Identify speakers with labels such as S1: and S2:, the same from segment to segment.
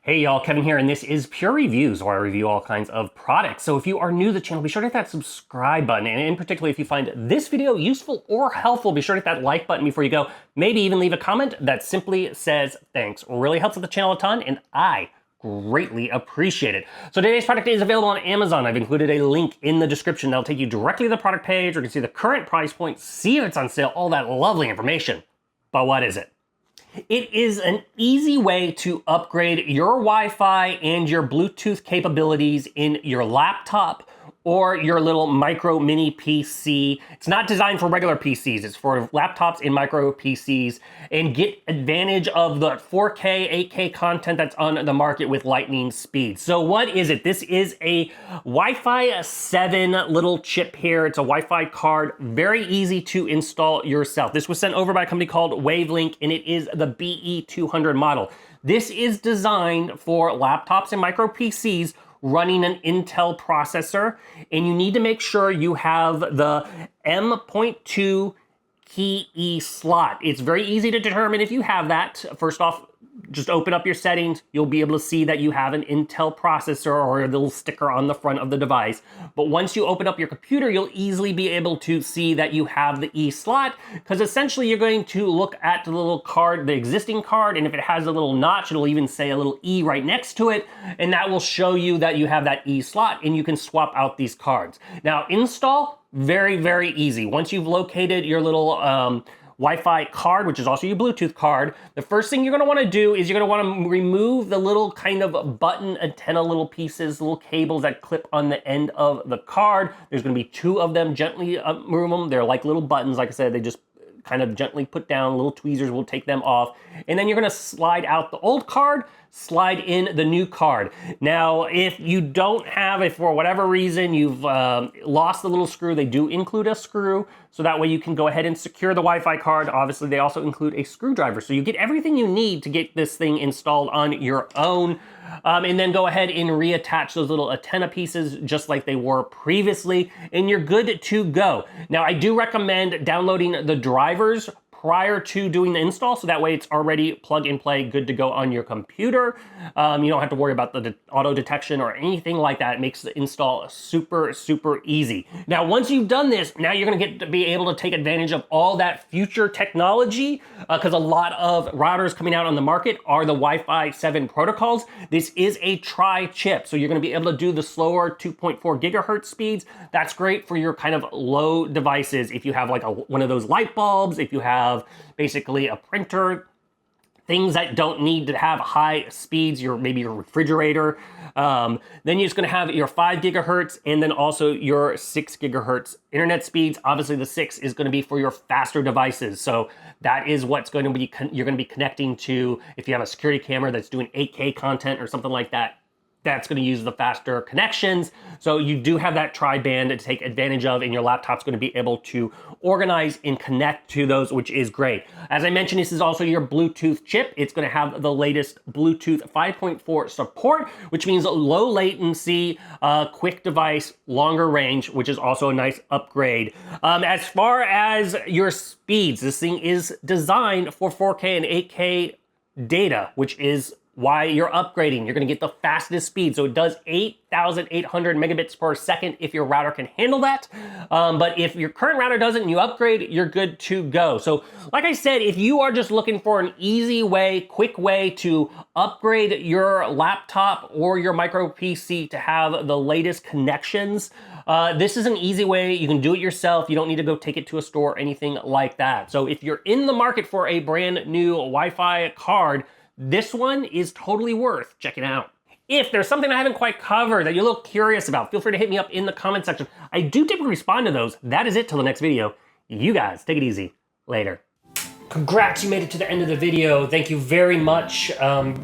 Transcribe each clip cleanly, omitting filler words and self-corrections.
S1: Hey y'all, Kevin here, and this is Pure Reviews, where I review all kinds of products. So if you are new to the channel, be sure to hit that subscribe button, and in particular, if you find this video useful or helpful, be sure to hit that like button before you go. Maybe even leave a comment that simply says thanks. It really helps with the channel a ton, and I greatly appreciate it. So today's product is available on Amazon. I've included a link in the description that'll take you directly to the product page, where you can see the current price point, see if it's on sale, all that lovely information. But what is it? It is an easy way to upgrade your Wi-Fi and your Bluetooth capabilities in your laptop or your little micro mini PC. It's not designed for regular PCs, it's for laptops and micro PCs, and get advantage of the 4K, 8K content that's on the market with lightning speed. So what is it? This is a Wi-Fi 7 little chip here. It's a Wi-Fi card, very easy to install yourself. This was sent over by a company called WAVLINK, and it is the BE200 model. This is designed for laptops and micro PCs running an Intel processor, and you need to make sure you have the M.2 key slot. It's very easy to determine if you have that. First off, just open up your settings. You'll be able to see that you have an Intel processor or a little sticker on the front of the device. But once you open up your computer, you'll easily be able to see that you have the E slot, because essentially you're going to look at the little card, the existing card, and if it has a little notch, it'll even say a little E right next to it, and that will show you that you have that E slot, and you can swap out these cards. Now, install, very, very easy. Once you've located your little Wi-Fi card, which is also your Bluetooth card, the first thing you're gonna wanna do is you're gonna wanna remove the little kind of button antenna little pieces, little cables that clip on the end of the card. There's gonna be 2 of them. Gently remove them. They're like little buttons. Like I said, they just kind of gently put down, little tweezers will take them off. And then you're gonna slide out the old card, slide in the new card. Now, if you don't have, if for whatever reason you've lost the little screw, they do include a screw, so that way you can go ahead and secure the Wi-Fi card. Obviously, they also include a screwdriver, so you get everything you need to get this thing installed on your own. And then go ahead and reattach those little antenna pieces just like they were previously, and you're good to go. Now, I do recommend downloading the drivers prior to doing the install, so that way it's already plug and play, good to go on your computer. You don't have to worry about the auto detection or anything like that. It makes the install super, super easy. Now, once you've done this, now you're gonna get to be able to take advantage of all that future technology, because a lot of routers coming out on the market are the Wi-Fi 7 protocols. This is a tri-chip, so you're gonna be able to do the slower 2.4 gigahertz speeds. That's great for your kind of low devices. If you have like one of those light bulbs, if you have basically a printer, things that don't need to have high speeds, maybe your refrigerator. Then you're just gonna have your 5 gigahertz and then also your 6 gigahertz internet speeds. Obviously the 6 is gonna be for your faster devices. So that is what's going to be, you're gonna be connecting to, if you have a security camera that's doing 8K content or something like that, that's gonna use the faster connections. So you do have that tri-band to take advantage of, and your laptop's gonna be able to organize and connect to those, which is great. As I mentioned, this is also your Bluetooth chip. It's gonna have the latest Bluetooth 5.4 support, which means low latency, quick device, longer range, which is also a nice upgrade. As far as your speeds, this thing is designed for 4K and 8K data, which is why you're upgrading. You're gonna get the fastest speed. So it does 8,800 megabits per second if your router can handle that. But if your current router doesn't and you upgrade, you're good to go. So like I said, if you are just looking for an easy way, quick way to upgrade your laptop or your micro PC to have the latest connections, this is an easy way. You can do it yourself. You don't need to go take it to a store or anything like that. So if you're in the market for a brand new Wi-Fi card, this one is totally worth checking out. If there's something I haven't quite covered that you're a little curious about, feel free to hit me up in the comment section. I do typically respond to those. That is it till the next video. You guys, take it easy. Later. Congrats, you made it to the end of the video. Thank you very much.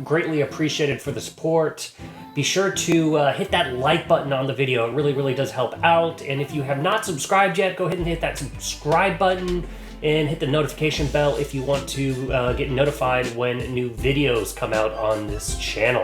S1: Greatly appreciated for the support. Be sure to hit that like button on the video. It really, really does help out. And if you have not subscribed yet, go ahead and hit that subscribe button and hit the notification bell if you want to get notified when new videos come out on this channel.